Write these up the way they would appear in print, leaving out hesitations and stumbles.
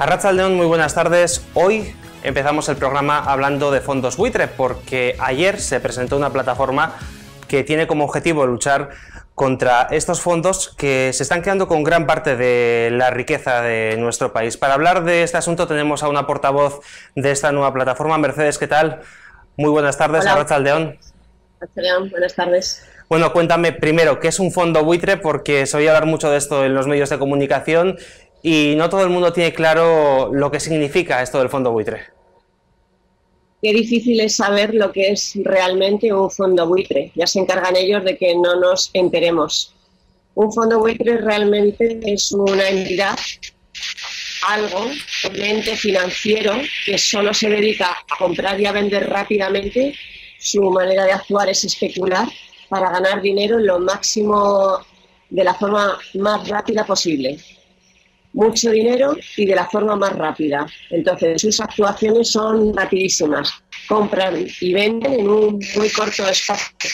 Arratsaldeon, muy buenas tardes. Hoy empezamos el programa hablando de fondos buitre porque ayer se presentó una plataforma que tiene como objetivo luchar contra estos fondos que se están quedando con gran parte de la riqueza de nuestro país. Para hablar de este asunto tenemos a una portavoz de esta nueva plataforma. Mercedes, ¿qué tal? Muy buenas tardes. Hola. Arratsaldeon. Arratsaldeon, buenas tardes. Bueno, cuéntame primero, ¿qué es un fondo buitre? Porque se oye hablar mucho de esto en los medios de comunicación y no todo el mundo tiene claro lo que significa esto del fondo buitre. Qué difícil es saber lo que es realmente un fondo buitre. Ya se encargan ellos de que no nos enteremos. Un fondo buitre realmente es una entidad, un ente financiero que solo se dedica a comprar y a vender rápidamente. Su manera de actuar es especular para ganar dinero en lo máximo, de la forma más rápida posible. Mucho dinero y de la forma más rápida. Entonces sus actuaciones son rapidísimas. Compran y venden en un muy corto espacio.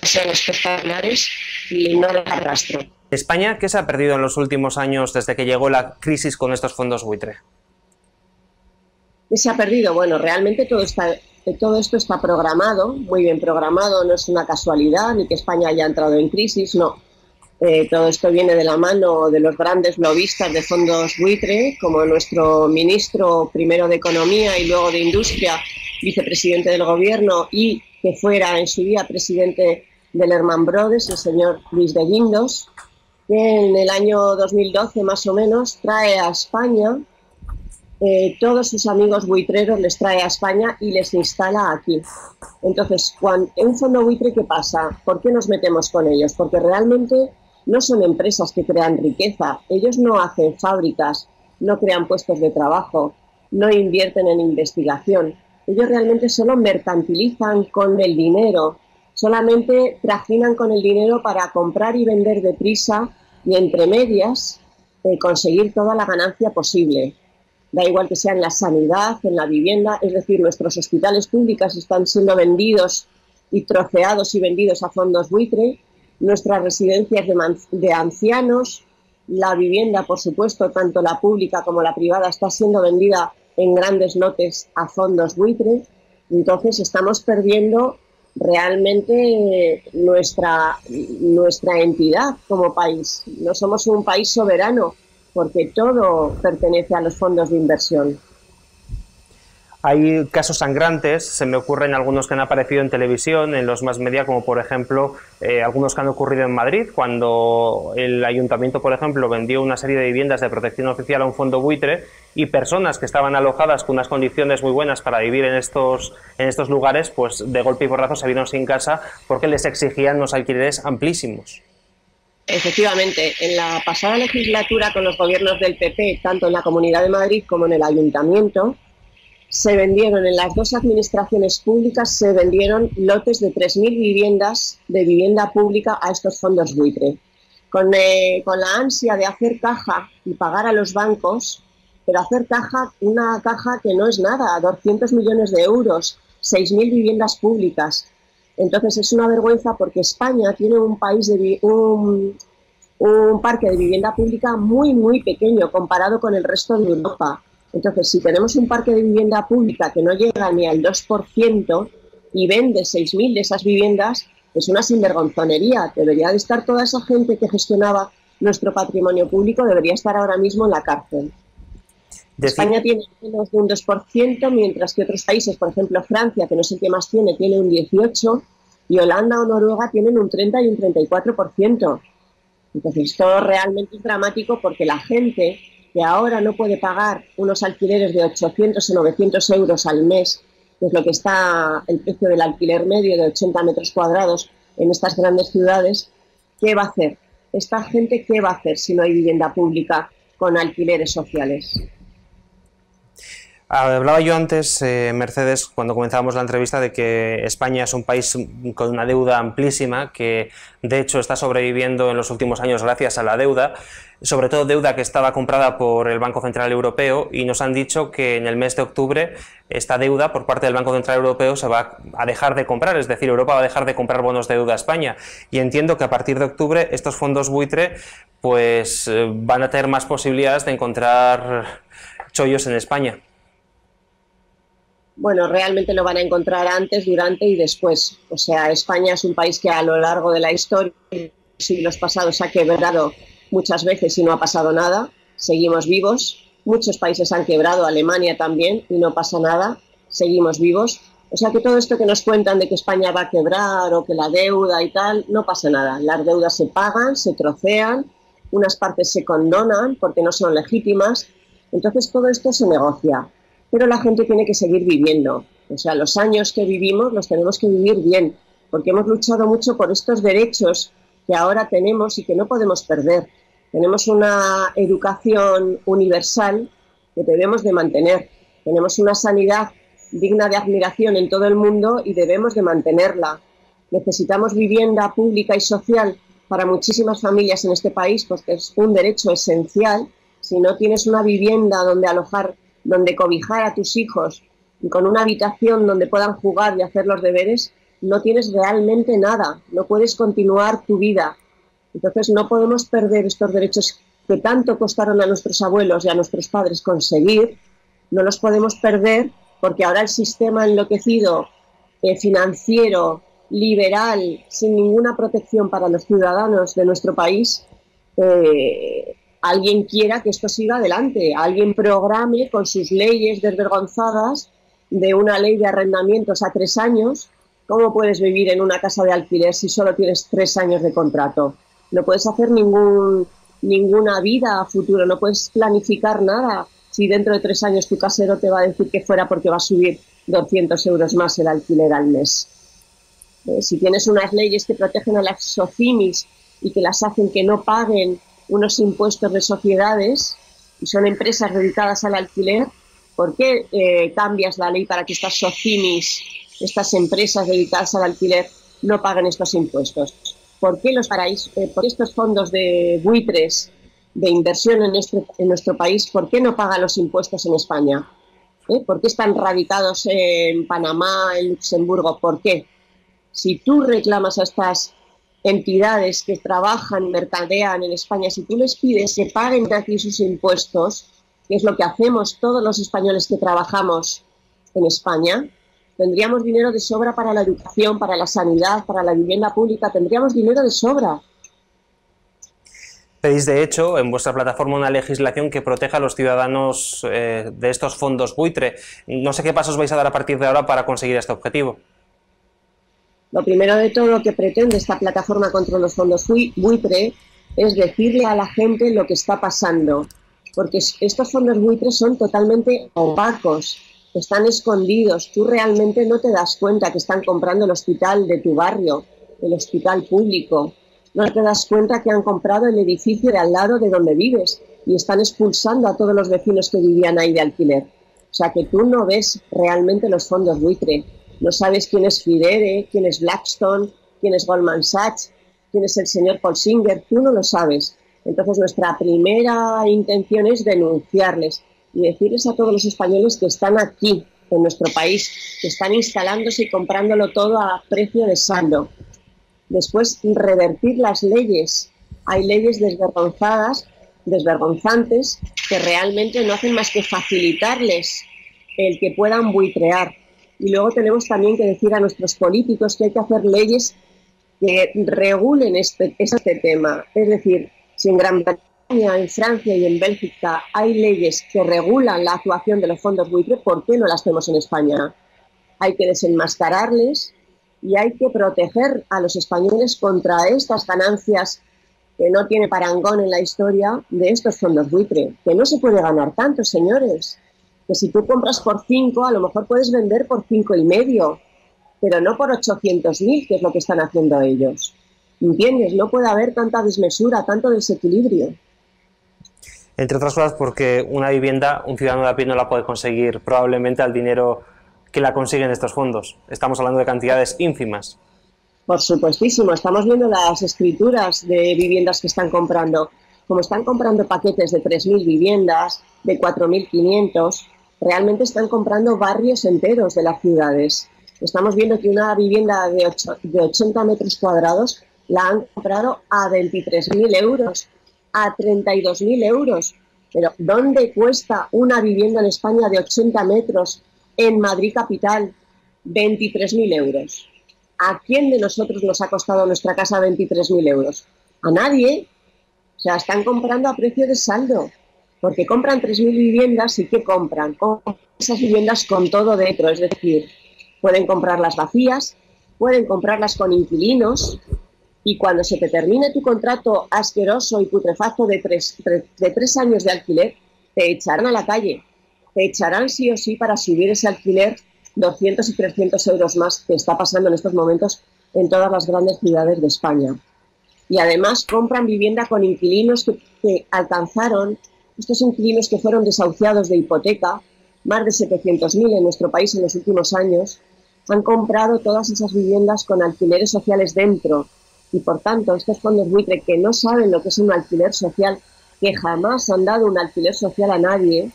Son espectaculares y no dejan rastro. España, ¿qué se ha perdido en los últimos años desde que llegó la crisis con estos fondos buitre? ¿Qué se ha perdido? Bueno, realmente todo esto está programado, muy bien programado. No es una casualidad ni que España haya entrado en crisis, no. Todo esto viene de la mano de los grandes lobistas de fondos buitre, como nuestro ministro primero de Economía y luego de Industria, vicepresidente del Gobierno y que fuera en su día presidente del Lehman Brothers, el señor Luis de Guindos, que en el año 2012 más o menos trae a España, todos sus amigos buitreros les trae a España y les instala aquí. Entonces, en un fondo buitre, ¿qué pasa? ¿Por qué nos metemos con ellos? Porque realmente no son empresas que crean riqueza, ellos no hacen fábricas, no crean puestos de trabajo, no invierten en investigación. Ellos realmente solo mercantilizan con el dinero, solamente trajinan con el dinero para comprar y vender deprisa y entre medias conseguir toda la ganancia posible. Da igual que sea en la sanidad, en la vivienda, es decir, nuestros hospitales públicos están siendo vendidos y troceados y vendidos a fondos buitre, nuestras residencias de ancianos, la vivienda, por supuesto, tanto la pública como la privada, está siendo vendida en grandes lotes a fondos buitre. Entonces estamos perdiendo realmente nuestra entidad como país. No somos un país soberano porque todo pertenece a los fondos de inversión. Hay casos sangrantes, se me ocurren algunos que han aparecido en televisión, en los más media, como por ejemplo algunos que han ocurrido en Madrid, cuando el ayuntamiento, por ejemplo, vendió una serie de viviendas de protección oficial a un fondo buitre y personas que estaban alojadas con unas condiciones muy buenas para vivir en estos lugares, pues de golpe y porrazo se vieron sin casa porque les exigían unos alquileres amplísimos. Efectivamente, en la pasada legislatura con los gobiernos del PP, tanto en la Comunidad de Madrid como en el Ayuntamiento, se vendieron en las dos administraciones públicas, se vendieron lotes de 3.000 viviendas de vivienda pública a estos fondos buitre. Con la ansia de hacer caja y pagar a los bancos, pero hacer caja, una caja que no es nada, 200 millones de euros, 6.000 viviendas públicas. Entonces es una vergüenza porque España tiene un parque de vivienda pública muy, muy pequeño comparado con el resto de Europa. Entonces, si tenemos un parque de vivienda pública que no llega ni al 2% y vende 6.000 de esas viviendas, es una sinvergonzonería. Debería de estar toda esa gente que gestionaba nuestro patrimonio público, debería estar ahora mismo en la cárcel. España tiene menos de un 2%, mientras que otros países, por ejemplo Francia, que no sé qué más tiene un 18%, y Holanda o Noruega tienen un 30 y un 34%. Entonces, esto realmente es dramático porque la gente que ahora no puede pagar unos alquileres de 800 o 900 euros al mes, que es lo que está el precio del alquiler medio de 80 metros cuadrados en estas grandes ciudades, ¿qué va a hacer? Esta gente, ¿qué va a hacer si no hay vivienda pública con alquileres sociales? Hablaba yo antes, Mercedes, cuando comenzábamos la entrevista, de que España es un país con una deuda amplísima, que de hecho está sobreviviendo en los últimos años gracias a la deuda, sobre todo deuda que estaba comprada por el Banco Central Europeo, y nos han dicho que en el mes de octubre esta deuda por parte del Banco Central Europeo se va a dejar de comprar, es decir, Europa va a dejar de comprar bonos de deuda a España, y entiendo que a partir de octubre estos fondos buitre pues van a tener más posibilidades de encontrar chollos en España. Bueno, realmente lo van a encontrar antes, durante y después. O sea, España es un país que a lo largo de la historia, siglos pasados, ha quebrado muchas veces y no ha pasado nada. Seguimos vivos. Muchos países han quebrado, Alemania también, y no pasa nada. Seguimos vivos. O sea que todo esto que nos cuentan de que España va a quebrar o que la deuda y tal, no pasa nada. Las deudas se pagan, se trocean, unas partes se condonan porque no son legítimas. Entonces todo esto se negocia. Pero la gente tiene que seguir viviendo. O sea, los años que vivimos los tenemos que vivir bien, porque hemos luchado mucho por estos derechos que ahora tenemos y que no podemos perder. Tenemos una educación universal que debemos de mantener. Tenemos una sanidad digna de admiración en todo el mundo y debemos de mantenerla. Necesitamos vivienda pública y social para muchísimas familias en este país, porque es un derecho esencial. Si no tienes una vivienda donde alojar, donde cobijar a tus hijos y con una habitación donde puedan jugar y hacer los deberes, no tienes realmente nada, no puedes continuar tu vida. Entonces no podemos perder estos derechos que tanto costaron a nuestros abuelos y a nuestros padres conseguir, no los podemos perder porque ahora el sistema enloquecido, financiero, liberal, sin ninguna protección para los ciudadanos de nuestro país, alguien quiera que esto siga adelante, alguien programe con sus leyes desvergonzadas de una ley de arrendamientos a 3 años. ¿Cómo puedes vivir en una casa de alquiler si solo tienes 3 años de contrato? No puedes hacer ninguna vida a futuro, no puedes planificar nada si dentro de 3 años tu casero te va a decir que fuera porque va a subir 200 euros más el alquiler al mes. Si tienes unas leyes que protegen a las SOCIMIs y que las hacen que no paguen unos impuestos de sociedades y son empresas dedicadas al alquiler, ¿por qué cambias la ley para que estas SOCIMIs, estas empresas dedicadas al alquiler, no paguen estos impuestos? ¿Por qué los paraísos, por qué estos fondos de buitres de inversión en nuestro país, por qué no pagan los impuestos en España? ¿Por qué están radicados en Panamá, en Luxemburgo? ¿Por qué? Si tú reclamas a estas entidades que trabajan, mercadean en España, si tú les pides que paguen aquí sus impuestos, que es lo que hacemos todos los españoles que trabajamos en España, tendríamos dinero de sobra para la educación, para la sanidad, para la vivienda pública, tendríamos dinero de sobra. Pedís, de hecho, en vuestra plataforma una legislación que proteja a los ciudadanos de estos fondos buitre. No sé qué pasos vais a dar a partir de ahora para conseguir este objetivo. Lo primero de todo que pretende esta plataforma contra los fondos buitre es decirle a la gente lo que está pasando, porque estos fondos buitres son totalmente opacos, están escondidos, tú realmente no te das cuenta que están comprando el hospital de tu barrio, el hospital público, no te das cuenta que han comprado el edificio de al lado de donde vives y están expulsando a todos los vecinos que vivían ahí de alquiler. O sea que tú no ves realmente los fondos buitre. No sabes quién es Fidere, quién es Blackstone, quién es Goldman Sachs, quién es el señor Paul Singer, tú no lo sabes. Entonces nuestra primera intención es denunciarles y decirles a todos los españoles que están aquí, en nuestro país, que están instalándose y comprándolo todo a precio de saldo. Después, revertir las leyes. Hay leyes desvergonzantes, que realmente no hacen más que facilitarles el que puedan buitrear. Y luego tenemos también que decir a nuestros políticos que hay que hacer leyes que regulen este tema. Es decir, si en Gran Bretaña, en Francia y en Bélgica hay leyes que regulan la actuación de los fondos buitre, ¿por qué no las tenemos en España? Hay que desenmascararles y hay que proteger a los españoles contra estas ganancias que no tiene parangón en la historia de estos fondos buitre. Que no se puede ganar tanto, señores. Que si tú compras por 5, a lo mejor puedes vender por 5,5, pero no por 800.000, que es lo que están haciendo ellos. ¿Entiendes? No puede haber tanta desmesura, tanto desequilibrio. Entre otras cosas porque una vivienda, un ciudadano de a pie no la puede conseguir probablemente al dinero que la consiguen estos fondos. Estamos hablando de cantidades ínfimas. Por supuestísimo, estamos viendo las escrituras de viviendas que están comprando. Como están comprando paquetes de 3.000 viviendas, de 4.500, realmente están comprando barrios enteros de las ciudades. Estamos viendo que una vivienda de 80 metros cuadrados la han comprado a 23.000 euros, a 32.000 euros. Pero ¿dónde cuesta una vivienda en España de 80 metros en Madrid capital? 23.000 euros. ¿A quién de nosotros nos ha costado nuestra casa 23.000 euros? A nadie. O sea, están comprando a precio de saldo, porque compran 3.000 viviendas y ¿qué compran? Compran esas viviendas con todo dentro, es decir, pueden comprarlas vacías, pueden comprarlas con inquilinos y cuando se te termine tu contrato asqueroso y putrefacto de tres años de alquiler, te echarán a la calle, te echarán sí o sí para subir ese alquiler 200 y 300 euros más que está pasando en estos momentos en todas las grandes ciudades de España. Y además compran vivienda con inquilinos que alcanzaron, estos inquilinos que fueron desahuciados de hipoteca, más de 700.000 en nuestro país en los últimos años, han comprado todas esas viviendas con alquileres sociales dentro. Y por tanto, estos fondos buitre que no saben lo que es un alquiler social, que jamás han dado un alquiler social a nadie,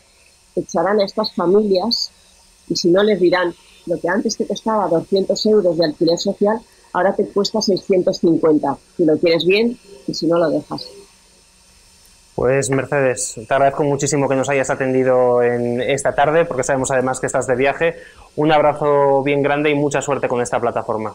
echarán a estas familias y si no les dirán lo que antes te costaba 200 euros de alquiler social, ahora te cuesta 650, si lo quieres bien y si no lo dejas. Pues Mercedes, te agradezco muchísimo que nos hayas atendido en esta tarde, porque sabemos además que estás de viaje. Un abrazo bien grande y mucha suerte con esta plataforma.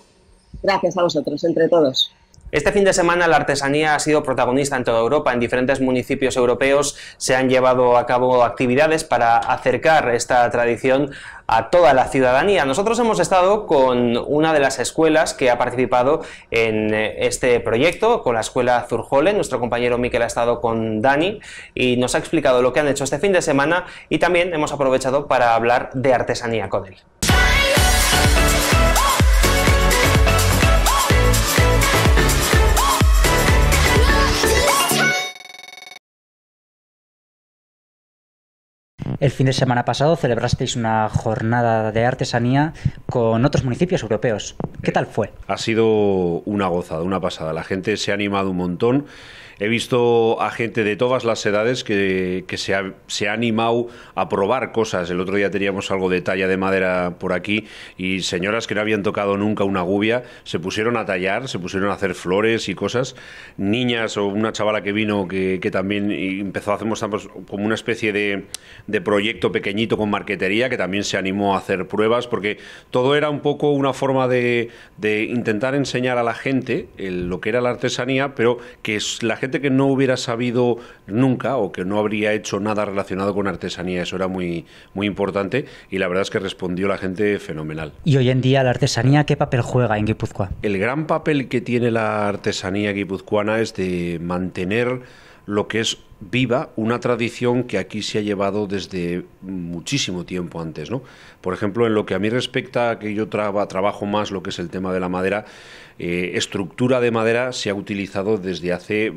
Gracias a vosotros, entre todos. Este fin de semana la artesanía ha sido protagonista en toda Europa. En diferentes municipios europeos se han llevado a cabo actividades para acercar esta tradición a toda la ciudadanía. Nosotros hemos estado con una de las escuelas que ha participado en este proyecto, con la escuela Zurjole. Nuestro compañero Miquel ha estado con Dani y nos ha explicado lo que han hecho este fin de semana y también hemos aprovechado para hablar de artesanía con él. El fin de semana pasado celebrasteis una jornada de artesanía con otros municipios europeos. ¿Qué tal fue? Ha sido una gozada, una pasada. La gente se ha animado un montón. He visto a gente de todas las edades que se ha animado a probar cosas. El otro día teníamos algo de talla de madera por aquí y señoras que no habían tocado nunca una gubia se pusieron a tallar, se pusieron a hacer flores y cosas. Niñas o una chavala que vino que también empezó a hacer como una especie de proyecto pequeñito con marquetería, que también se animó a hacer pruebas, porque todo era un poco una forma de intentar enseñar a la gente lo que era la artesanía, pero que la gente que no hubiera sabido nunca o que no habría hecho nada relacionado con artesanía, eso era muy, muy importante y la verdad es que respondió la gente fenomenal. ¿Y hoy en día la artesanía qué papel juega en Guipúzcoa? El gran papel que tiene la artesanía guipuzcoana es de mantener lo que es viva una tradición que aquí se ha llevado desde muchísimo tiempo antes, ¿no? Por ejemplo, en lo que a mí respecta, que yo trabajo más lo que es el tema de la madera, estructura de madera se ha utilizado desde hace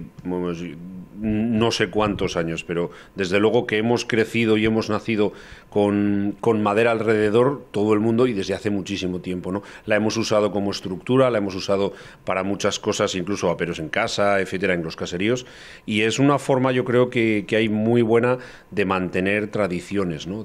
no sé cuántos años, pero desde luego que hemos crecido y hemos nacido con madera alrededor todo el mundo y desde hace muchísimo tiempo, ¿no? La hemos usado como estructura, la hemos usado para muchas cosas, incluso aperos en casa, etcétera, en los caseríos, y es una forma, yo creo que hay muy buena de mantener tradiciones, ¿no?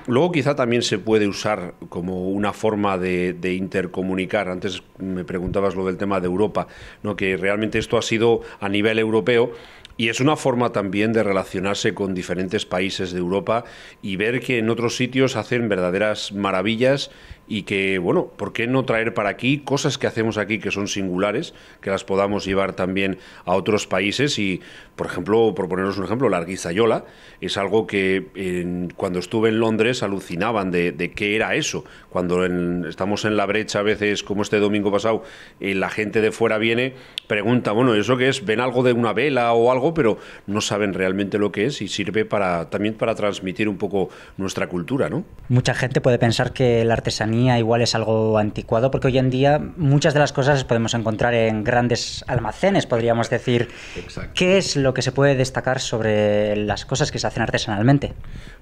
Luego quizá también se puede usar como una forma de intercomunicar. Antes me preguntabas lo del tema de Europa, ¿no? Que realmente esto ha sido a nivel europeo y es una forma también de relacionarse con diferentes países de Europa y ver que en otros sitios hacen verdaderas maravillas y que, bueno, ¿por qué no traer para aquí cosas que hacemos aquí que son singulares, que las podamos llevar también a otros países? Y, por ejemplo, por poneros un ejemplo, la arguisayola es algo que cuando estuve en Londres alucinaban de qué era eso. Cuando estamos en la brecha a veces, como este domingo pasado, la gente de fuera viene, pregunta, bueno, ¿eso qué es? Ven algo de una vela o algo, pero no saben realmente lo que es y sirve también para transmitir un poco nuestra cultura, ¿no? Mucha gente puede pensar que la artesanía artesanía igual es algo anticuado, porque hoy en día muchas de las cosas las podemos encontrar en grandes almacenes, podríamos decir. Exacto. ¿Qué es lo que se puede destacar sobre las cosas que se hacen artesanalmente?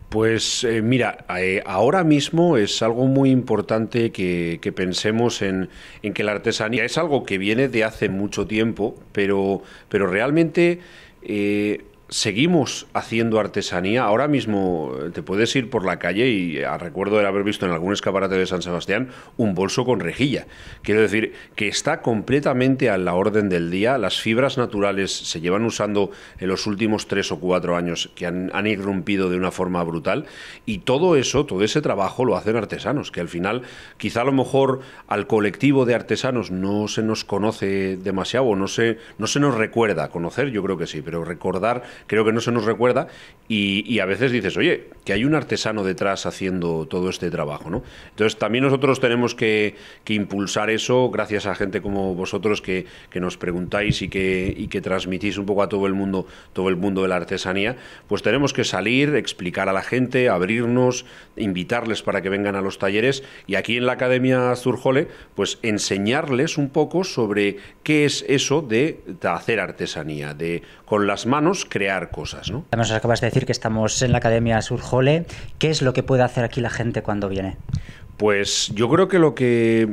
Pues mira, ahora mismo es algo muy importante que pensemos en que la artesanía es algo que viene de hace mucho tiempo, pero realmente seguimos haciendo artesanía. Ahora mismo te puedes ir por la calle y recuerdo de haber visto en algún escaparate de San Sebastián un bolso con rejilla. Quiero decir que está completamente a la orden del día. Las fibras naturales se llevan usando en los últimos 3 o 4 años, que han irrumpido de una forma brutal, y todo eso, todo ese trabajo lo hacen artesanos, que al final quizá a lo mejor al colectivo de artesanos no se nos conoce demasiado, no se nos recuerda. Conocer yo creo que sí, pero recordar creo que no se nos recuerda, y a veces dices, oye, que hay un artesano detrás haciendo todo este trabajo, ¿no? Entonces también nosotros tenemos que impulsar eso, gracias a gente como vosotros que nos preguntáis y que transmitís un poco a todo el mundo de la artesanía. Pues tenemos que salir, explicar a la gente, abrirnos, invitarles para que vengan a los talleres, y aquí en la Academia Zurjole pues enseñarles un poco sobre qué es eso de hacer artesanía, de con las manos crear cosas, ¿no? Además, os acabas de decir que estamos en la Academia Zurjole. ¿Qué es lo que puede hacer aquí la gente cuando viene? Pues yo creo que lo que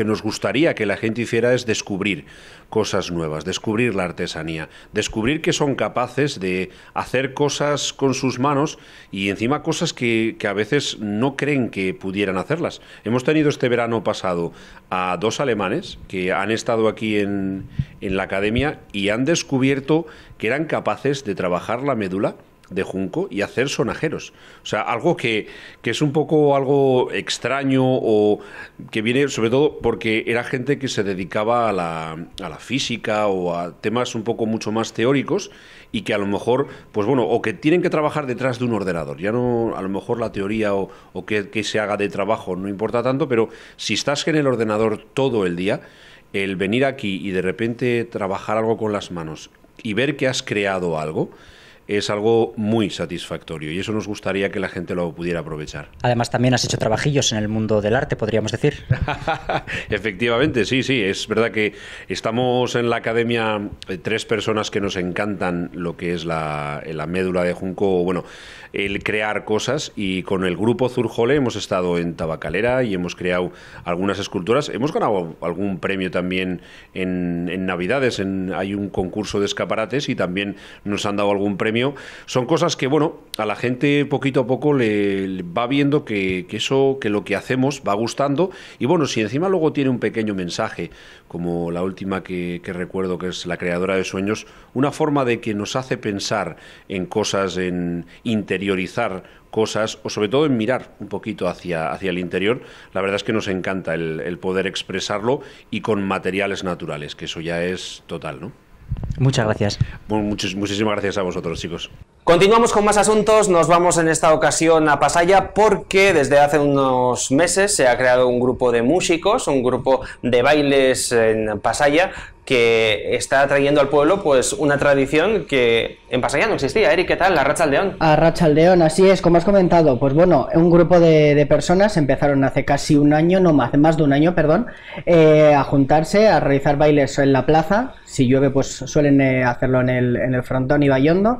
nos gustaría que la gente hiciera es descubrir cosas nuevas, descubrir la artesanía, descubrir que son capaces de hacer cosas con sus manos, y encima cosas que a veces no creen que pudieran hacerlas. Hemos tenido este verano pasado a 2 alemanes que han estado aquí en la academia y han descubierto que eran capaces de trabajar la médula de junco y hacer sonajeros. O sea, algo que es un poco algo extraño, o que viene sobre todo porque era gente que se dedicaba a la física o a temas un poco mucho más teóricos, y que a lo mejor, pues bueno, o que tienen que trabajar detrás de un ordenador. Ya no, a lo mejor la teoría o que se haga de trabajo no importa tanto, pero si estás en el ordenador todo el día, el venir aquí y de repente trabajar algo con las manos y ver que has creado algo, es algo muy satisfactorio, y eso nos gustaría que la gente lo pudiera aprovechar. Además, también has hecho trabajillos en el mundo del arte, podríamos decir. Efectivamente, sí, es verdad que estamos en la academia 3 personas que nos encantan lo que es la médula de junco, bueno, el crear cosas, y con el grupo Zurjole hemos estado en Tabacalera y hemos creado algunas esculturas. Hemos ganado algún premio también en Navidades, hay un concurso de escaparates y también nos han dado algún premio. Son cosas que, bueno, a la gente poquito a poco le va viendo que lo que hacemos va gustando, y bueno, si encima luego tiene un pequeño mensaje, como la última que recuerdo, que es la creadora de sueños, una forma de que nos hace pensar en cosas, en interiorizar cosas, o sobre todo en mirar un poquito hacia el interior. La verdad es que nos encanta el poder expresarlo, y con materiales naturales, que eso ya es total, ¿no? Muchas gracias. Bueno, muchísimas gracias a vosotros, chicos. Continuamos con más asuntos. Nos vamos en esta ocasión a Pasaya, porque desde hace unos meses se ha creado un grupo de músicos, un grupo de bailes en Pasaya, que está trayendo al pueblo pues una tradición que en Pasaya no existía. Eric, ¿qué tal? La Arratsaldeon. Arratsaldeon, así es, como has comentado. Pues bueno, un grupo de personas empezaron hace casi un año, no más de un año, perdón, a juntarse, a realizar bailes en la plaza. Si llueve, pues suelen hacerlo en el frontón y Bayondo.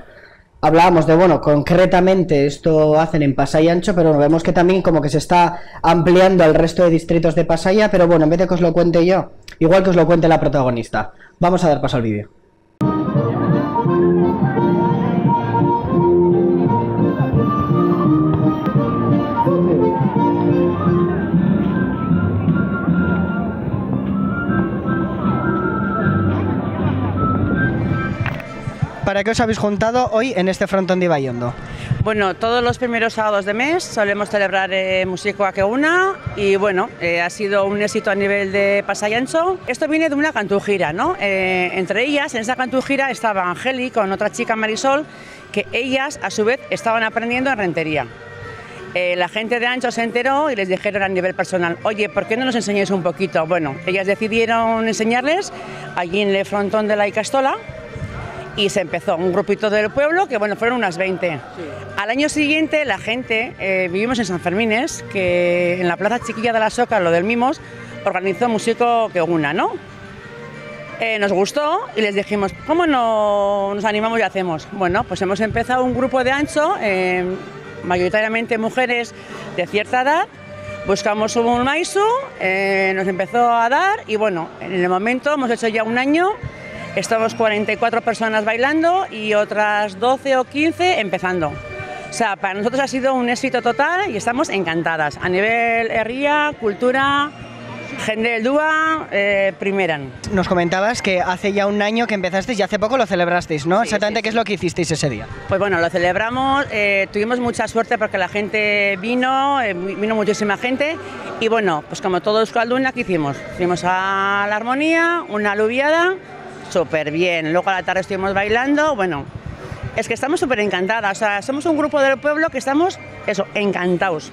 Hablábamos de, bueno, concretamente esto hacen en Pasai Ancho, pero vemos que también como que se está ampliando al resto de distritos de Pasaya, pero bueno, en vez de que os lo cuente yo, igual que os lo cuente la protagonista. Vamos a dar paso al vídeo. ¿Para qué os habéis juntado hoy en este frontón de Bayondo? Bueno, todos los primeros sábados de mes solemos celebrar Musiko Akeuna, y bueno, ha sido un éxito a nivel de Pasai Ancho. Esto viene de una cantujira, ¿no? Entre ellas, en esa cantujira estaba Angeli con otra chica, Marisol, que ellas a su vez estaban aprendiendo en rentería. La gente de Ancho se enteró y les dijeron a nivel personal, oye, ¿por qué no nos enseñáis un poquito? Bueno, ellas decidieron enseñarles allí en el frontón de la Icastola. y se empezó un grupito del pueblo que, bueno, fueron unas 20. Sí. Al año siguiente la gente, vivimos en San Fermines, que en la Plaza Chiquilla de la Soca, lo del Mimos, organizó Músico que una, ¿no? Nos gustó y les dijimos, ¿cómo no nos animamos y hacemos? Bueno, pues hemos empezado un grupo de Ancho, mayoritariamente mujeres de cierta edad, buscamos un maisu, nos empezó a dar y bueno, en el momento hemos hecho ya un año, estamos 44 personas bailando y otras 12 o 15 empezando. O sea, para nosotros ha sido un éxito total y estamos encantadas. A nivel herria, cultura, gente del Dúa, primeran. Nos comentabas que hace ya un año que empezasteis y hace poco lo celebrasteis, ¿no? Sí, Exactamente, sí. ¿qué es lo que hicisteis ese día? Pues bueno, lo celebramos, tuvimos mucha suerte porque la gente vino muchísima gente y bueno, pues como todo Euskalduna, ¿qué hicimos? Fuimos a la armonía, una aluviada, súper bien, luego a la tarde estuvimos bailando, bueno, es que estamos súper encantadas, o sea, somos un grupo del pueblo que estamos, eso, encantados.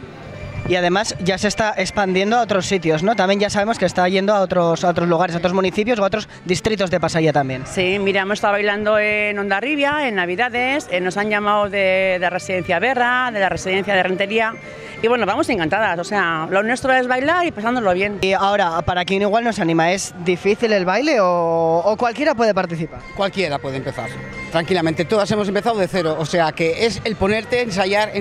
Y además ya se está expandiendo a otros sitios, ¿no? También ya sabemos que está yendo a otros lugares, a otros municipios o a otros distritos de Pasaia también. Sí, mira, hemos estado bailando en Hondarribia, en Navidades, nos han llamado de Residencia Berra, de la Residencia de Rentería, y bueno, vamos encantadas, o sea, lo nuestro es bailar y pasándolo bien. Y ahora, para quien igual nos anima, ¿es difícil el baile o cualquiera puede participar? Cualquiera puede empezar, tranquilamente, todas hemos empezado de cero, o sea que es el ponerte, ensayar y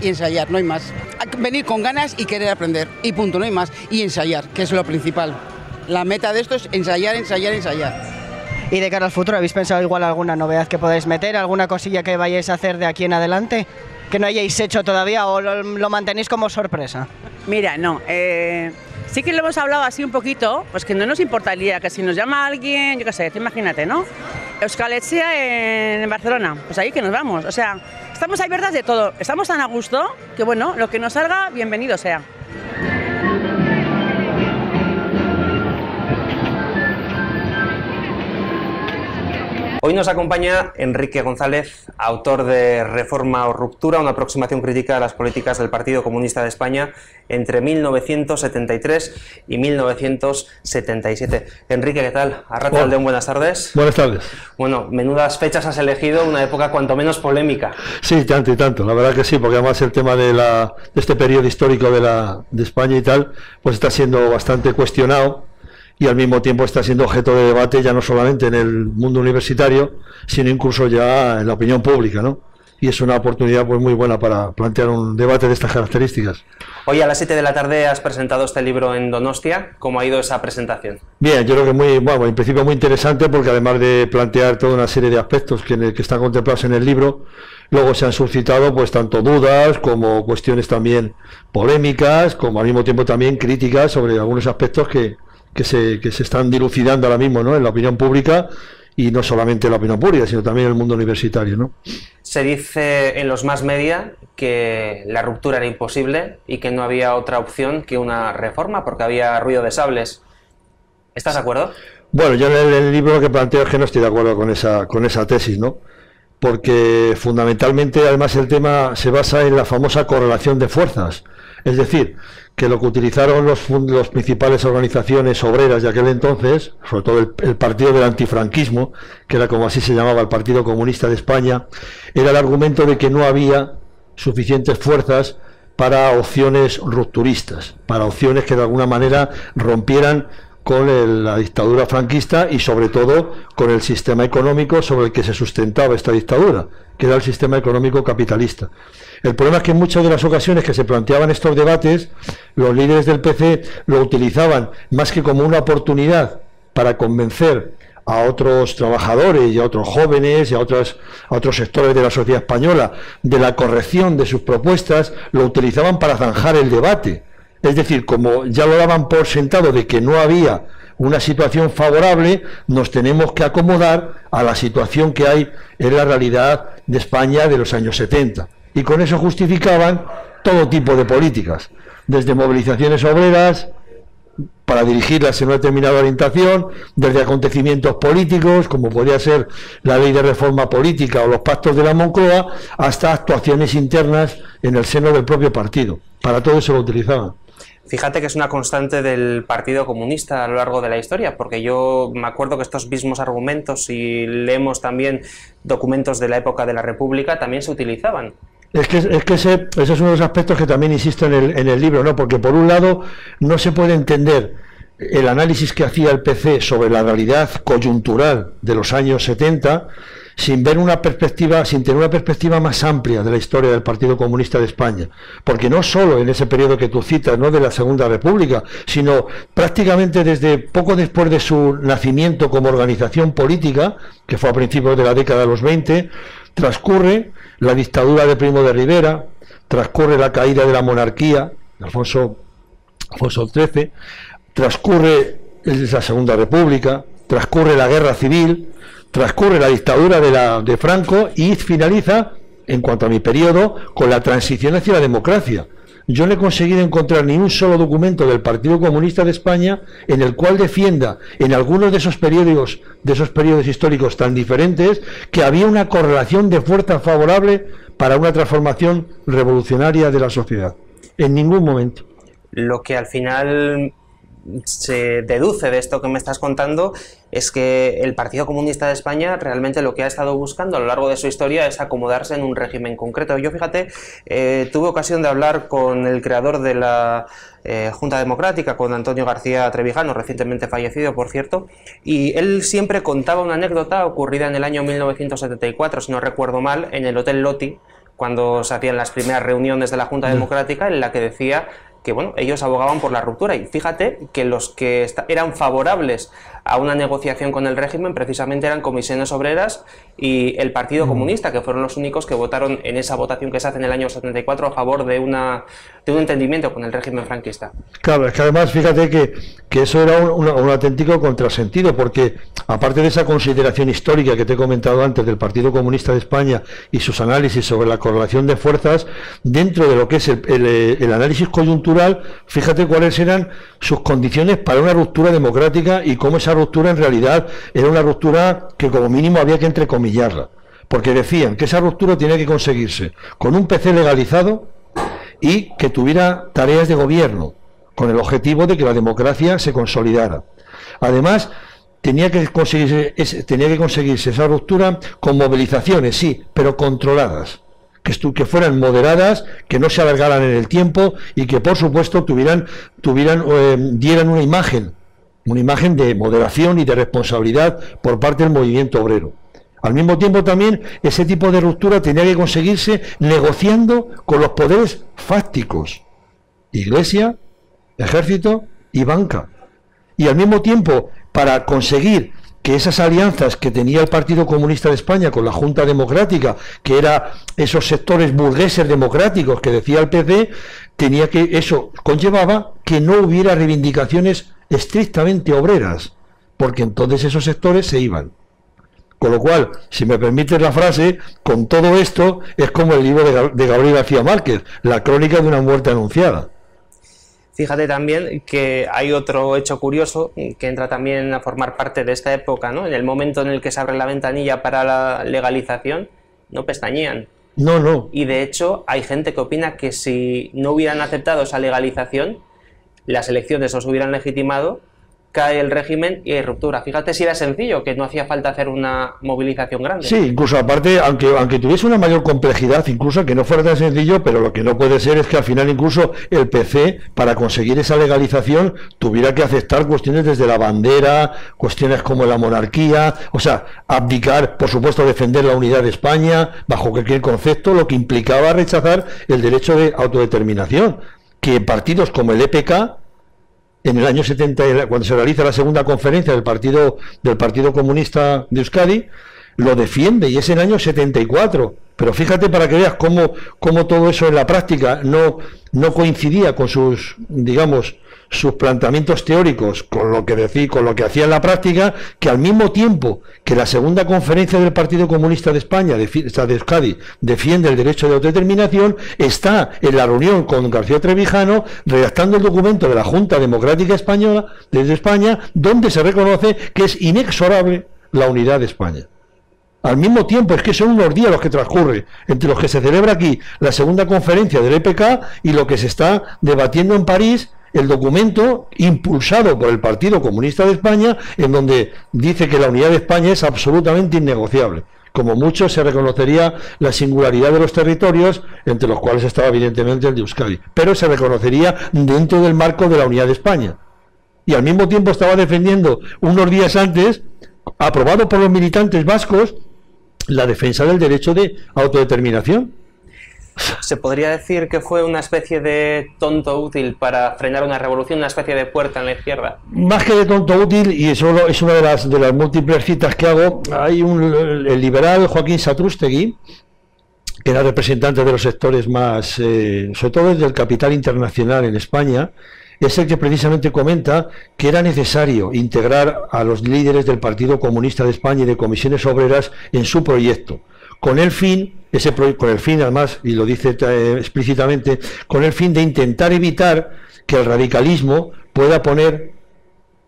ensayar, no hay más. Hay que venir con ganas y querer aprender, y punto, no hay más, y ensayar, que es lo principal. La meta de esto es ensayar. Y de cara al futuro, ¿habéis pensado igual alguna novedad que podáis meter, alguna cosilla que vayáis a hacer de aquí en adelante, que no hayáis hecho todavía o lo mantenéis como sorpresa? Mira, no, sí que lo hemos hablado así un poquito, pues que no nos importaría que si nos llama alguien, yo qué sé, imagínate, ¿no? Euskal Etxea en Barcelona, pues ahí que nos vamos, o sea, estamos abiertas de todo, estamos tan a gusto que bueno, lo que nos salga, bienvenido sea. Hoy nos acompaña Enrique González, autor de Reforma o Ruptura, una aproximación crítica a las políticas del Partido Comunista de España entre 1973 y 1977. Enrique, ¿qué tal? Arratsaldeon, buenas tardes. Buenas tardes. Bueno, menudas fechas has elegido, una época cuanto menos polémica. Sí, tanto y tanto, la verdad que sí, porque además el tema de este periodo histórico de España y tal, pues está siendo bastante cuestionado. Y al mismo tiempo está siendo objeto de debate ya no solamente en el mundo universitario, sino incluso ya en la opinión pública, ¿no? Y es una oportunidad pues muy buena para plantear un debate de estas características. Hoy a las 7 de la tarde has presentado este libro en Donostia. ¿Cómo ha ido esa presentación? Bien, yo creo que en principio muy interesante, porque además de plantear toda una serie de aspectos que están contemplados en el libro, luego se han suscitado pues tanto dudas como cuestiones también polémicas, como al mismo tiempo también críticas sobre algunos aspectos que se están dilucidando ahora mismo, ¿no?, en la opinión pública, y no solamente en la opinión pública, sino también en el mundo universitario, ¿no? Se dice en los más media que la ruptura era imposible y que no había otra opción que una reforma porque había ruido de sables. ¿Estás de acuerdo? Bueno, yo en el libro lo que planteo es que no estoy de acuerdo con esa tesis, ¿no? Porque fundamentalmente además el tema se basa en la famosa correlación de fuerzas, es decir, que lo que utilizaron las principales organizaciones obreras de aquel entonces, sobre todo el partido del antifranquismo, que era como así se llamaba el Partido Comunista de España, era el argumento de que no había suficientes fuerzas para opciones rupturistas, para opciones que de alguna manera rompieran con la dictadura franquista y sobre todo con el sistema económico sobre el que se sustentaba esta dictadura, que era el sistema económico capitalista. El problema es que en muchas de las ocasiones que se planteaban estos debates, los líderes del PC lo utilizaban más que como una oportunidad para convencer a otros trabajadores y a otros jóvenes y a otros sectores de la sociedad española de la corrección de sus propuestas, lo utilizaban para zanjar el debate. Es decir, como ya lo daban por sentado de que no había una situación favorable, nos tenemos que acomodar a la situación que hay en la realidad de España de los años 70. Y con eso justificaban todo tipo de políticas, desde movilizaciones obreras para dirigirlas en una determinada orientación, desde acontecimientos políticos, como podría ser la ley de reforma política o los pactos de la Moncloa, hasta actuaciones internas en el seno del propio partido. Para todo eso lo utilizaban. Fíjate que es una constante del Partido Comunista a lo largo de la historia, porque yo me acuerdo que estos mismos argumentos, si leemos también documentos de la época de la República, también se utilizaban. Es que ese es uno de los aspectos que también insisto en el libro, ¿no? Porque por un lado no se puede entender el análisis que hacía el PC sobre la realidad coyuntural de los años 70 sin ver una perspectiva, sin tener una perspectiva más amplia de la historia del Partido Comunista de España, porque no solo en ese periodo que tú citas, no de la Segunda República, sino prácticamente desde poco después de su nacimiento como organización política, que fue a principios de la década de los 20, transcurre la dictadura de Primo de Rivera, transcurre la caída de la monarquía, Alfonso XIII, transcurre la Segunda República, transcurre la Guerra Civil, transcurre la dictadura de Franco y finaliza, en cuanto a mi periodo, con la transición hacia la democracia. Yo no he conseguido encontrar ni un solo documento del Partido Comunista de España en el cual defienda, en algunos de esos periodos históricos tan diferentes, que había una correlación de fuerza favorable para una transformación revolucionaria de la sociedad. En ningún momento. Lo que al final se deduce de esto que me estás contando es que el Partido Comunista de España realmente lo que ha estado buscando a lo largo de su historia es acomodarse en un régimen concreto. Yo, fíjate, tuve ocasión de hablar con el creador de la Junta Democrática, con Antonio García Trevijano, recientemente fallecido, por cierto, y él siempre contaba una anécdota ocurrida en el año 1974, si no recuerdo mal, en el Hotel Loti, cuando se hacían las primeras reuniones de la Junta Democrática, en la que decía que bueno, ellos abogaban por la ruptura, y fíjate que los que eran favorables a una negociación con el régimen precisamente eran Comisiones Obreras y el Partido Comunista, que fueron los únicos que votaron en esa votación que se hace en el año 74 a favor de un entendimiento con el régimen franquista. Claro, es que además fíjate que eso era un auténtico contrasentido, porque aparte de esa consideración histórica que te he comentado antes del Partido Comunista de España y sus análisis sobre la correlación de fuerzas, dentro de lo que es el análisis coyuntural, fíjate cuáles eran sus condiciones para una ruptura democrática y cómo esa ruptura en realidad era una ruptura que como mínimo había que entrecomillarla, porque decían que esa ruptura tenía que conseguirse con un PC legalizado y que tuviera tareas de gobierno, con el objetivo de que la democracia se consolidara. Además, tenía que conseguirse esa ruptura con movilizaciones, sí, pero controladas, que fueran moderadas, que no se alargaran en el tiempo y que por supuesto dieran una imagen de moderación y de responsabilidad por parte del movimiento obrero. Al mismo tiempo también ese tipo de ruptura tenía que conseguirse negociando con los poderes fácticos, Iglesia, Ejército y banca. Y al mismo tiempo, para conseguir que esas alianzas que tenía el Partido Comunista de España con la Junta Democrática, que era esos sectores burgueses democráticos que decía el PC, eso conllevaba que no hubiera reivindicaciones estrictamente obreras, porque entonces esos sectores se iban. Con lo cual, si me permites la frase, con todo esto es como el libro de Gabriel García Márquez, la crónica de una muerte anunciada. Fíjate también que hay otro hecho curioso que entra también a formar parte de esta época, ¿no? En el momento en el que se abre la ventanilla para la legalización, no pestañean. No. Y de hecho hay gente que opina que si no hubieran aceptado esa legalización, las elecciones los hubieran legitimado, cae el régimen y hay ruptura. Fíjate si era sencillo, que no hacía falta hacer una movilización grande. Sí, incluso aparte, aunque tuviese una mayor complejidad, incluso que no fuera tan sencillo, pero lo que no puede ser es que al final incluso el PC, para conseguir esa legalización, tuviera que aceptar cuestiones desde la bandera, cuestiones como la monarquía, o sea, abdicar, por supuesto, defender la unidad de España, bajo cualquier concepto, lo que implicaba rechazar el derecho de autodeterminación, que partidos como el EPK, en el año 70, cuando se realiza la segunda conferencia del Partido Comunista de Euskadi, lo defiende, y es en el año 74. Pero fíjate para que veas cómo todo eso en la práctica no coincidía con sus planteamientos teóricos, con lo que hacía en la práctica, que al mismo tiempo que la segunda conferencia del Partido Comunista de España, de Euskadi, defiende el derecho de autodeterminación, está en la reunión con García Trevijano redactando el documento de la Junta Democrática Española desde España, donde se reconoce que es inexorable la unidad de España. Al mismo tiempo, es que son unos días los que transcurren entre los que se celebra aquí la segunda conferencia del EPK y lo que se está debatiendo en París el documento impulsado por el Partido Comunista de España, en donde dice que la unidad de España es absolutamente innegociable. Como mucho se reconocería la singularidad de los territorios, entre los cuales estaba evidentemente el de Euskadi, pero se reconocería dentro del marco de la unidad de España. Y al mismo tiempo estaba defendiendo, unos días antes, aprobado por los militantes vascos, la defensa del derecho de autodeterminación. Se podría decir que fue una especie de tonto útil para frenar una revolución, una especie de puerta en la izquierda. Más que de tonto útil, y eso es una de las múltiples citas que hago, hay el liberal Joaquín Satrústegui, que era representante de los sectores más, sobre todo desde el capital internacional en España, es el que precisamente comenta que era necesario integrar a los líderes del Partido Comunista de España y de comisiones obreras en su proyecto, con el fin además, y lo dice explícitamente, con el fin de intentar evitar que el radicalismo pueda poner,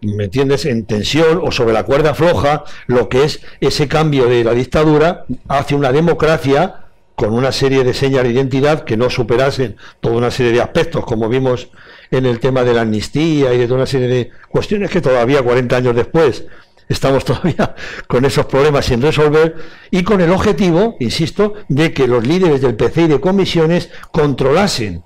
¿me entiendes?, en tensión o sobre la cuerda floja lo que es ese cambio de la dictadura hacia una democracia con una serie de señas de identidad que no superasen toda una serie de aspectos, como vimos en el tema de la amnistía y de toda una serie de cuestiones que todavía 40 años después estamos todavía con esos problemas sin resolver, y con el objetivo, insisto, de que los líderes del PC y de comisiones controlasen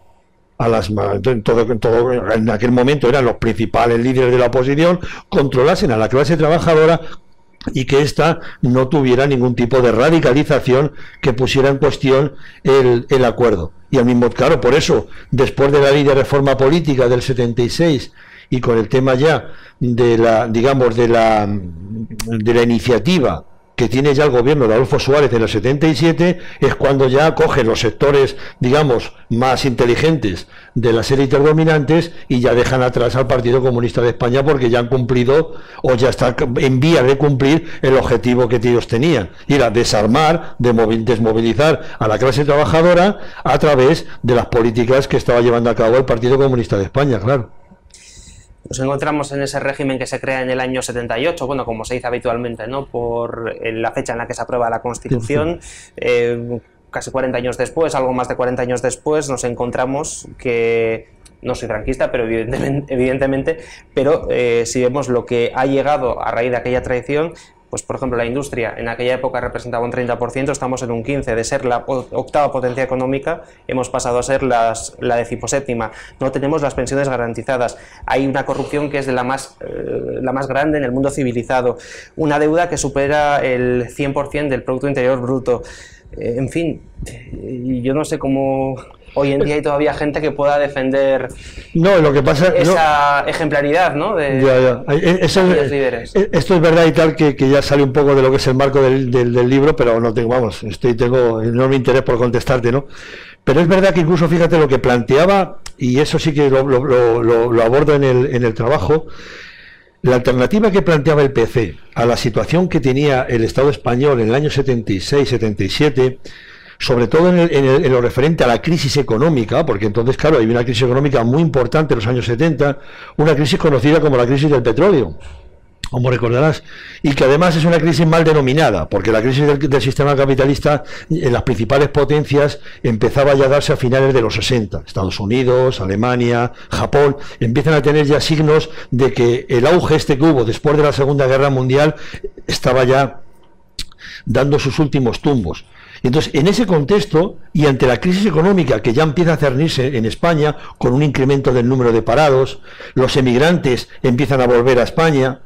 a las, en aquel momento eran los principales líderes de la oposición, controlasen a la clase trabajadora y que ésta no tuviera ningún tipo de radicalización que pusiera en cuestión el acuerdo. Y al mismo, claro, por eso, después de la ley de reforma política del 76 y con el tema ya de la, digamos, de la iniciativa que tiene ya el gobierno de Adolfo Suárez en el 77, es cuando ya cogen los sectores, digamos, más inteligentes de las élites dominantes y ya dejan atrás al Partido Comunista de España, porque ya han cumplido o ya está en vía de cumplir el objetivo que ellos tenían, y era desarmar, desmovilizar a la clase trabajadora a través de las políticas que estaba llevando a cabo el Partido Comunista de España, claro. Nos encontramos en ese régimen que se crea en el año 78, bueno, como se dice habitualmente, ¿no?, por la fecha en la que se aprueba la Constitución. Casi 40 años después, algo más de 40 años después, nos encontramos que, no soy franquista, pero evidentemente, pero si vemos lo que ha llegado a raíz de aquella traición, pues por ejemplo la industria en aquella época representaba un 30%, estamos en un 15%, de ser la octava potencia económica hemos pasado a ser la 17ª, no tenemos las pensiones garantizadas, hay una corrupción que es de la más grande en el mundo civilizado, una deuda que supera el 100% del Producto Interior Bruto, en fin, yo no sé cómo hoy en día hay todavía gente que pueda defender lo que pasa, esa ejemplaridad, ¿no?, de los líderes. Esto es verdad y tal, que ya sale un poco de lo que es el marco del libro, pero no tengo enorme interés por contestarte, ¿no? Pero es verdad que incluso, fíjate, lo que planteaba, y eso sí que lo abordo en el trabajo, la alternativa que planteaba el PC a la situación que tenía el Estado español en el año 76-77, sobre todo en lo referente a la crisis económica, porque entonces, claro, hay una crisis económica muy importante en los años 70, una crisis conocida como la crisis del petróleo, como recordarás, y que además es una crisis mal denominada, porque la crisis del sistema capitalista en las principales potencias empezaba ya a darse a finales de los 60. Estados Unidos, Alemania, Japón, empiezan a tener ya signos de que el auge que hubo después de la Segunda Guerra Mundial estaba ya dando sus últimos tumbos. Entonces, en ese contexto, y ante la crisis económica que ya empieza a cernirse en España, con un incremento del número de parados, los emigrantes empiezan a volver a España,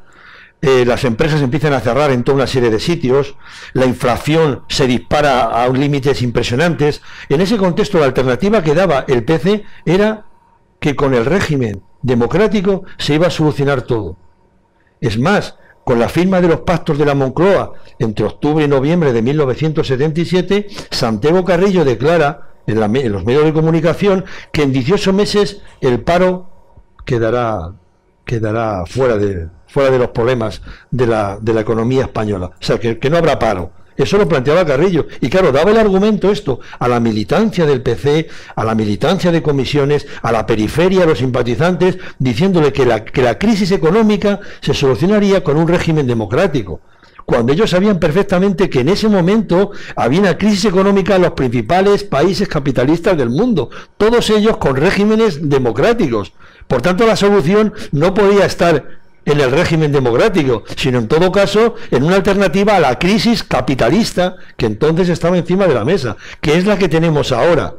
las empresas empiezan a cerrar en toda una serie de sitios, la inflación se dispara a límites impresionantes. En ese contexto, la alternativa que daba el PC era que con el régimen democrático se iba a solucionar todo. Es más, con la firma de los pactos de la Moncloa entre octubre y noviembre de 1977, Santiago Carrillo declara en los medios de comunicación que en 18 meses el paro quedará fuera de los problemas de la economía española. O sea, que no habrá paro. Eso lo planteaba Carrillo. Y claro, daba el argumento esto a la militancia del PC, a la militancia de comisiones, a la periferia, a los simpatizantes, diciéndole que la crisis económica se solucionaría con un régimen democrático. cuando ellos sabían perfectamente que en ese momento había una crisis económica en los principales países capitalistas del mundo, todos ellos con regímenes democráticos. Por tanto, la solución no podía estar en el régimen democrático, sino en todo caso en una alternativa a la crisis capitalista que entonces estaba encima de la mesa, que es la que tenemos ahora.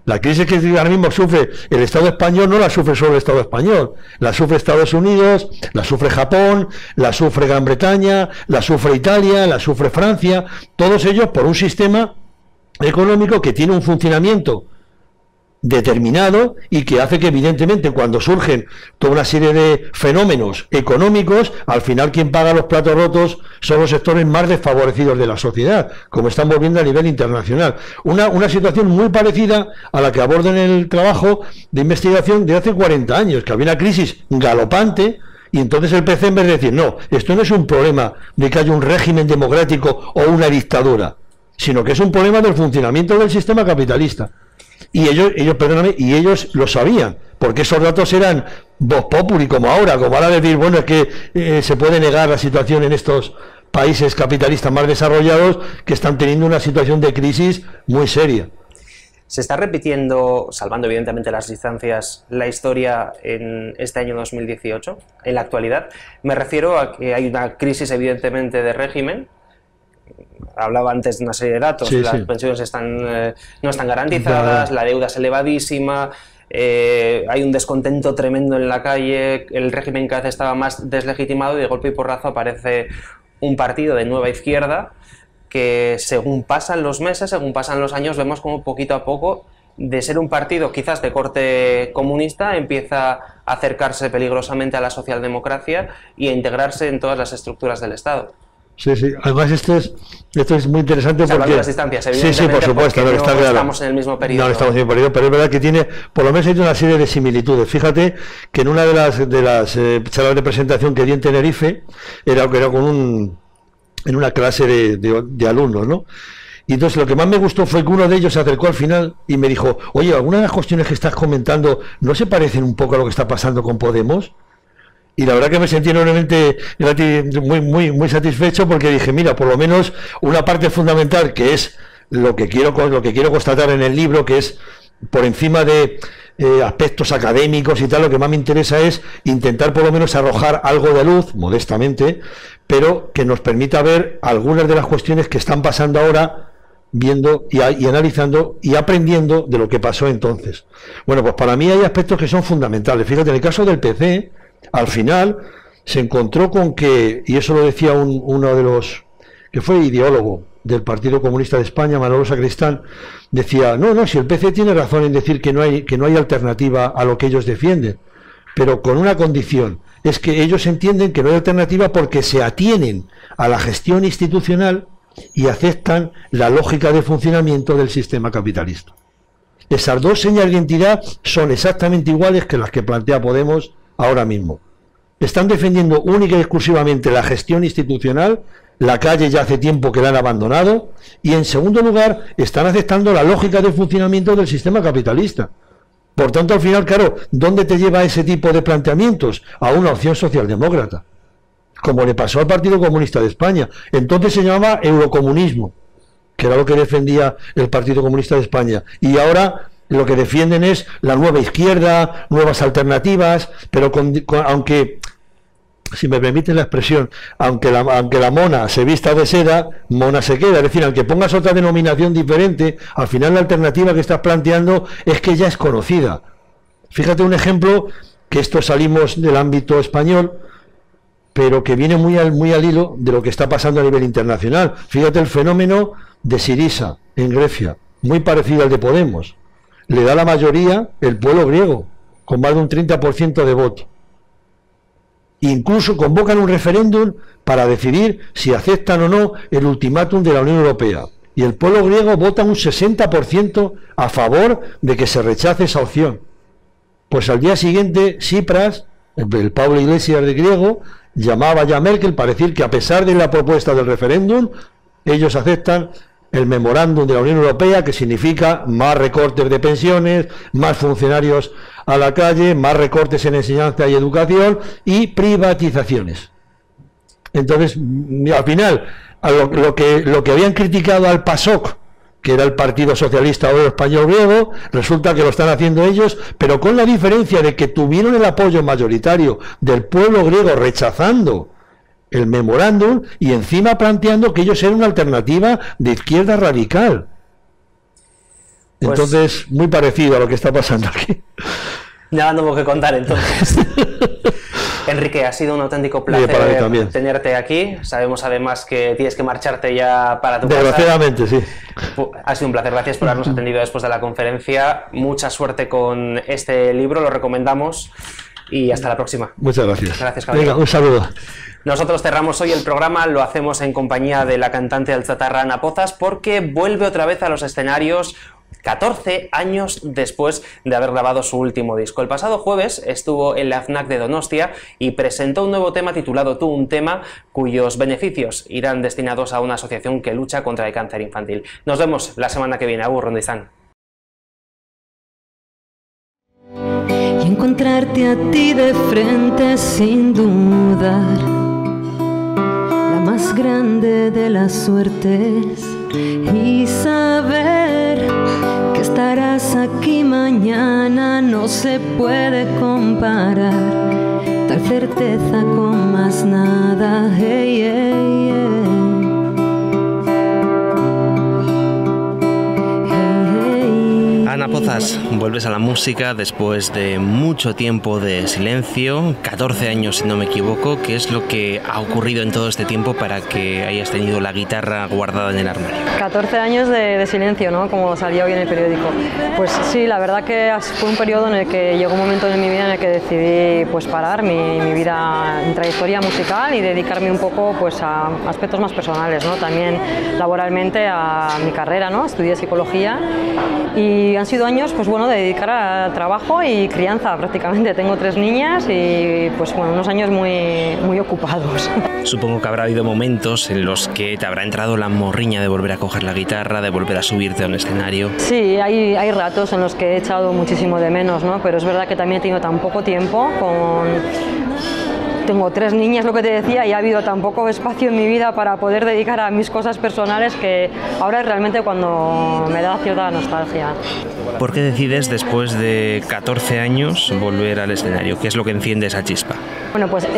La crisis que ahora mismo sufre el Estado español no la sufre solo el Estado español, la sufre Estados Unidos, la sufre Japón, la sufre Gran Bretaña, la sufre Italia, la sufre Francia, todos ellos por un sistema económico que tiene un funcionamiento determinado y que hace que evidentemente cuando surgen toda una serie de fenómenos económicos, al final quien paga los platos rotos son los sectores más desfavorecidos de la sociedad, como estamos viendo a nivel internacional. Una situación muy parecida a la que abordo en el trabajo de investigación de hace 40 años, que había una crisis galopante. Y entonces el PC, en vez de decir, no, esto no es un problema de que haya un régimen democrático o una dictadura, sino que es un problema del funcionamiento del sistema capitalista. Y ellos lo sabían, porque esos datos eran vox populi, como ahora decir, bueno, es que se puede negar la situación en estos países capitalistas más desarrollados que están teniendo una situación de crisis muy seria. ¿Se está repitiendo, salvando evidentemente las distancias, la historia en este año 2018, en la actualidad? Me refiero a que hay una crisis evidentemente de régimen. Hablaba antes de una serie de datos, las pensiones no están garantizadas, la deuda es elevadísima, hay un descontento tremendo en la calle, el régimen cada vez estaba más deslegitimado y de golpe y porrazo aparece un partido de nueva izquierda que según pasan los meses, según pasan los años, vemos como poquito a poco de ser un partido quizás de corte comunista empieza a acercarse peligrosamente a la socialdemocracia y a integrarse en todas las estructuras del Estado. Sí, además esto es muy interesante porque... las distancias, evidentemente, sí, por supuesto, no está claro. Estamos en el mismo periodo. No estamos en el mismo periodo, pero es verdad que tiene, por lo menos hay una serie de similitudes. Fíjate que en una de las charlas de presentación que di en Tenerife, era en una clase de alumnos, ¿no? Y entonces lo que más me gustó fue que uno de ellos se acercó al final y me dijo, oye, algunas de las cuestiones que estás comentando, ¿no se parecen un poco a lo que está pasando con Podemos? Y la verdad que me sentí enormemente muy satisfecho porque dije, mira, por lo menos una parte fundamental que es lo que quiero constatar en el libro, que es por encima de aspectos académicos y tal, lo que más me interesa es intentar por lo menos arrojar algo de luz, modestamente, pero que nos permita ver algunas de las cuestiones que están pasando ahora, viendo y analizando y aprendiendo de lo que pasó entonces. Bueno, pues para mí hay aspectos que son fundamentales. Fíjate, en el caso del PC, al final se encontró con que, y eso lo decía uno de los que fue ideólogo del Partido Comunista de España, Manolo Sacristán, decía, no, si el PC tiene razón en decir que no hay alternativa a lo que ellos defienden, pero con una condición, es que ellos entienden que no hay alternativa porque se atienen a la gestión institucional y aceptan la lógica de funcionamiento del sistema capitalista. Esas dos señas de identidad son exactamente iguales que las que plantea Podemos ahora mismo. Están defendiendo única y exclusivamente la gestión institucional, la calle ya hace tiempo que la han abandonado, y en segundo lugar están aceptando la lógica de funcionamiento del sistema capitalista. Por tanto, al final, claro, ¿dónde te lleva ese tipo de planteamientos? A una opción socialdemócrata, como le pasó al Partido Comunista de España. Entonces se llamaba eurocomunismo, que era lo que defendía el Partido Comunista de España, y ahora lo que defienden es la nueva izquierda, nuevas alternativas, pero aunque, si me permiten la expresión, aunque la mona se vista de seda, mona se queda. Es decir, aunque pongas otra denominación diferente, al final la alternativa que estás planteando es que ya es conocida. Fíjate un ejemplo, que esto salimos del ámbito español, pero que viene muy al hilo de lo que está pasando a nivel internacional. Fíjate el fenómeno de Syriza en Grecia, muy parecido al de Podemos. Le da la mayoría el pueblo griego, con más de un 30% de voto. Incluso convocan un referéndum para decidir si aceptan o no el ultimátum de la Unión Europea. Y el pueblo griego vota un 60% a favor de que se rechace esa opción. Pues al día siguiente, Tsipras, el Pablo Iglesias de griego, llamaba ya a Merkel para decir que a pesar de la propuesta del referéndum, ellos aceptan el memorándum de la Unión Europea, que significa más recortes de pensiones, más funcionarios a la calle, más recortes en enseñanza y educación y privatizaciones. Entonces, al final, a lo que habían criticado al PASOK, que era el Partido Socialista Obrero Español Griego, resulta que lo están haciendo ellos, pero con la diferencia de que tuvieron el apoyo mayoritario del pueblo griego rechazando el memorándum y encima planteando que ellos eran una alternativa de izquierda radical. Pues, entonces, muy parecido a lo que está pasando aquí. Nada nuevo que contar, entonces. Enrique, ha sido un auténtico placer tenerte aquí. Sabemos además que tienes que marcharte ya para tu casa. Desgraciadamente, sí. Ha sido un placer, gracias por habernos atendido después de la conferencia. Mucha suerte con este libro, lo recomendamos y hasta la próxima. Muchas gracias. Gracias, caballero. Venga, un saludo. Nosotros cerramos hoy el programa, lo hacemos en compañía de la cantante alzatarra Ana Pozas, porque vuelve otra vez a los escenarios 14 años después de haber grabado su último disco. El pasado jueves estuvo en la FNAC de Donostia y presentó un nuevo tema titulado Tú, un tema cuyos beneficios irán destinados a una asociación que lucha contra el cáncer infantil. Nos vemos la semana que viene. Agur, Rondizán. Y encontrarte a ti de frente sin dudar, la más grande de las suertes, y saber que estarás aquí mañana no se puede comparar, tal certeza con más nada. Hey, hey, hey. Ana Pozas, vuelves a la música después de mucho tiempo de silencio, 14 años si no me equivoco. ¿Qué es lo que ha ocurrido en todo este tiempo para que hayas tenido la guitarra guardada en el armario? 14 años de silencio, ¿no? Como salía hoy en el periódico. Pues sí, la verdad que fue un periodo en el que llegó un momento en mi vida en el que decidí pues parar mi vida en trayectoria musical y dedicarme un poco pues a aspectos más personales, ¿no? También laboralmente a mi carrera, ¿no? Estudié psicología y han sido años pues bueno de dedicar a trabajo y crianza prácticamente. Tengo 3 niñas y pues bueno, unos años muy ocupados. Supongo que habrá habido momentos en los que te habrá entrado la morriña de volver a coger la guitarra, de volver a subirte a un escenario. Sí, hay ratos en los que he echado muchísimo de menos, ¿no? Pero es verdad que también he tenido tan poco tiempo Tengo 3 niñas, lo que te decía, y ha habido tan poco espacio en mi vida para poder dedicar a mis cosas personales que ahora es realmente cuando me da cierta nostalgia. ¿Por qué decides, después de 14 años, volver al escenario? ¿Qué es lo que enciende esa chispa? Bueno, pues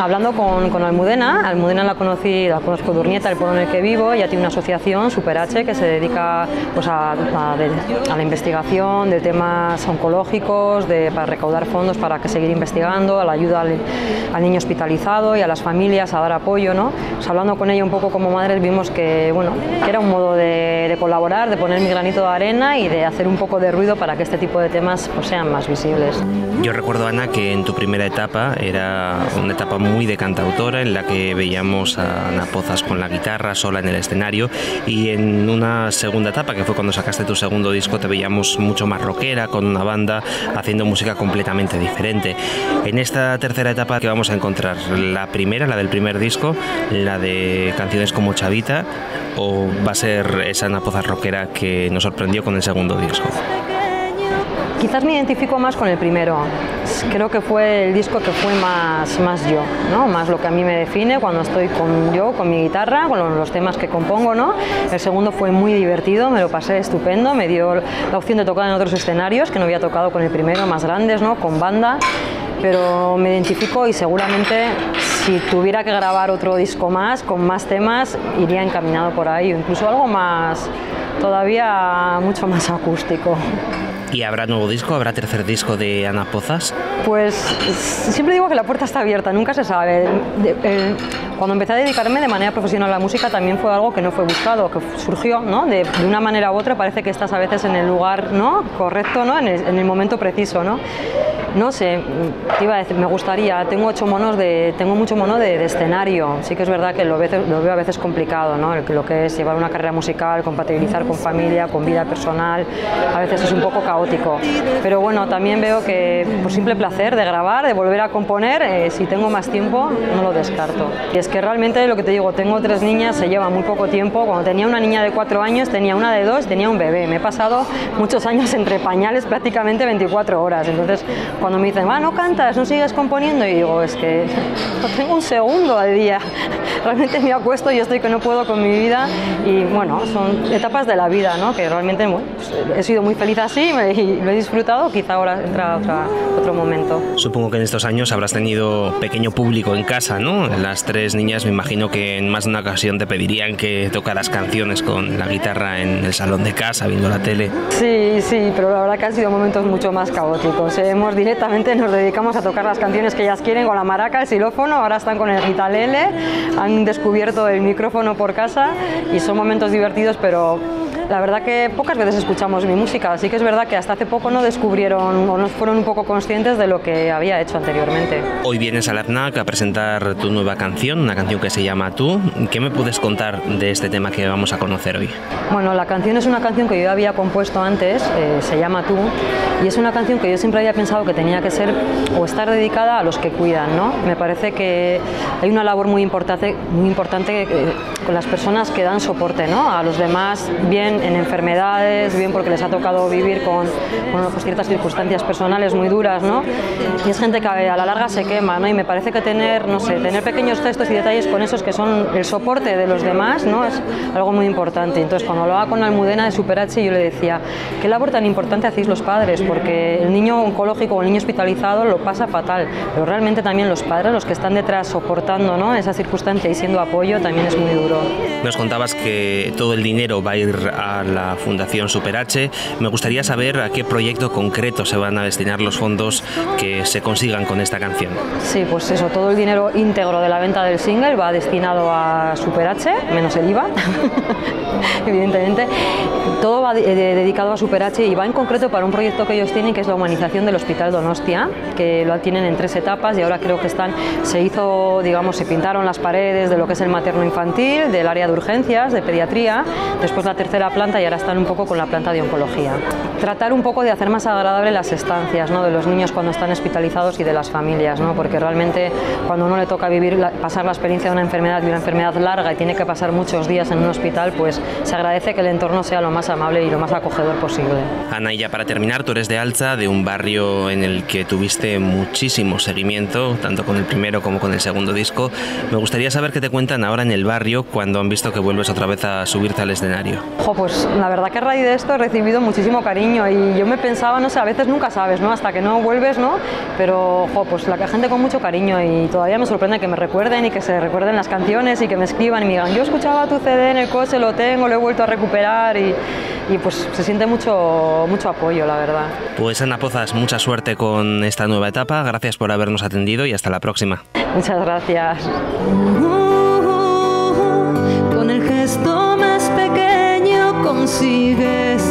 hablando con Almudena la conozco de Urnieta, el pueblo en el que vivo. Ella tiene una asociación, Super H, que se dedica pues, a la investigación de temas oncológicos, para recaudar fondos para seguir investigando, a la ayuda al niño hospitalizado y a las familias, a dar apoyo, ¿no? Pues hablando con ella un poco como madres, vimos que, bueno, que era un modo de colaborar, de poner mi granito de arena y de hacer un poco de ruido para que este tipo de temas pues, sean más visibles. Yo recuerdo, Ana, que en tu primera etapa era una etapa muy de cantautora, en la que veíamos a Ana Pozas con la guitarra sola en el escenario, y en una segunda etapa, que fue cuando sacaste tu segundo disco, te veíamos mucho más rockera, con una banda, haciendo música completamente diferente. En esta tercera etapa, ¿qué vamos a encontrar? ¿La primera, la del primer disco, la de canciones como Chavita, o va a ser esa Ana Pozas rockera que nos sorprendió con el segundo disco? Quizás me identifico más con el primero. Creo que fue el disco que fue más yo, ¿no? Más lo que a mí me define cuando estoy con mi guitarra, con los temas que compongo, ¿no? El segundo fue muy divertido, me lo pasé estupendo, me dio la opción de tocar en otros escenarios que no había tocado con el primero, más grandes, ¿no? Con banda. Pero me identifico y seguramente si tuviera que grabar otro disco más, con más temas, iría encaminado por ahí, o incluso algo más, todavía mucho más acústico. ¿Y habrá nuevo disco? ¿Habrá tercer disco de Ana Pozas? Pues siempre digo que la puerta está abierta, nunca se sabe. Cuando empecé a dedicarme de manera profesional a la música también fue algo que no fue buscado, que surgió, ¿no? De una manera u otra. Parece que estás a veces en el lugar, ¿no? Correcto, ¿no? En el momento preciso, ¿no? No sé, te iba a decir, me gustaría, tengo mucho mono de escenario. Sí que es verdad que lo veo a veces complicado, ¿no? Lo que es llevar una carrera musical, compatibilizar con familia, con vida personal, a veces es un poco caótico. Pero bueno, también veo que por simple placer de grabar, de volver a componer, si tengo más tiempo, no lo descarto. Y es que realmente lo que te digo, tengo 3 niñas, se lleva muy poco tiempo. Cuando tenía una niña de 4 años, tenía una de 2, tenía un bebé. Me he pasado muchos años entre pañales, prácticamente 24 horas. Entonces, cuando me dicen, no cantas, no sigues componiendo, y digo, es que no tengo un segundo al día. Realmente me acuesto y estoy que no puedo con mi vida, y bueno, son etapas de la vida, ¿no? Que realmente bueno, pues, he sido muy feliz así y lo he disfrutado, quizá ahora entra otro momento. Supongo que en estos años habrás tenido pequeño público en casa, ¿no? Las tres niñas me imagino que en más de una ocasión te pedirían que tocaras canciones con la guitarra en el salón de casa, viendo la tele. Sí, pero la verdad que han sido momentos mucho más caóticos. Directamente nos dedicamos a tocar las canciones que ellas quieren con la maraca, el xilófono, ahora están con el guitarlele, han descubierto el micrófono por casa y son momentos divertidos, pero la verdad que pocas veces escuchamos mi música, así que es verdad que hasta hace poco no descubrieron o no fueron un poco conscientes de lo que había hecho anteriormente. Hoy vienes a la FNAC a presentar tu nueva canción, una canción que se llama Tú. ¿Qué me puedes contar de este tema que vamos a conocer hoy? Bueno, la canción es una canción que yo había compuesto antes, se llama Tú, y es una canción que yo siempre había pensado que tenía que ser o estar dedicada a los que cuidan, ¿no? Me parece que hay una labor muy importante con las personas que dan soporte, ¿no? A los demás, bien en enfermedades, bien porque les ha tocado vivir con pues, ciertas circunstancias personales muy duras, ¿no? Y es gente que a la larga se quema, ¿no? Y me parece que tener pequeños gestos y detalles con esos que son el soporte de los demás, ¿no? Es algo muy importante. Entonces, cuando hablaba con Almudena de Super-H, yo le decía, ¿qué labor tan importante hacéis los padres? Porque el niño oncológico o el niño hospitalizado lo pasa fatal, pero realmente también los padres, los que están detrás soportando, ¿no? Esa circunstancia y siendo apoyo, también es muy duro. Nos contabas que todo el dinero va a ir a la Fundación Super-H. Me gustaría saber a qué proyecto concreto se van a destinar los fondos que se consigan con esta canción. Sí, pues eso, todo el dinero íntegro de la venta del single va destinado a Super-H, menos el IVA, evidentemente. Todo va dedicado a Super-H y va en concreto para un proyecto que ellos tienen, que es la humanización del Hospital Donostia, que lo tienen en 3 etapas y ahora creo que se pintaron las paredes de lo que es el materno infantil, del área de urgencias, de pediatría, después la 3ª planta y ahora están un poco con la planta de oncología. Tratar un poco de hacer más agradable las estancias, ¿no? De los niños cuando están hospitalizados y de las familias, ¿no? Porque realmente cuando uno le toca pasar la experiencia de una enfermedad larga y tiene que pasar muchos días en un hospital, pues se agradece que el entorno sea lo más amable y lo más acogedor posible. Ana, y ya para terminar, tú eres de Altza, de un barrio en el que tuviste muchísimo seguimiento, tanto con el primero como con el segundo disco. Me gustaría saber qué te cuentan ahora en el barrio cuando han visto que vuelves otra vez a subirte al escenario. Pues la verdad que a raíz de esto he recibido muchísimo cariño y yo me pensaba, no sé, a veces nunca sabes, ¿no? Hasta que no vuelves, ¿no? Pero, pues la gente con mucho cariño y todavía me sorprende que me recuerden y que se recuerden las canciones y que me escriban y me digan, yo escuchaba tu CD en el coche, lo tengo, lo he vuelto a recuperar y pues se siente mucho apoyo, la verdad. Pues Ana Pozas, mucha suerte con esta nueva etapa, gracias por habernos atendido y hasta la próxima. Muchas gracias. Con el gesto más pequeño consigues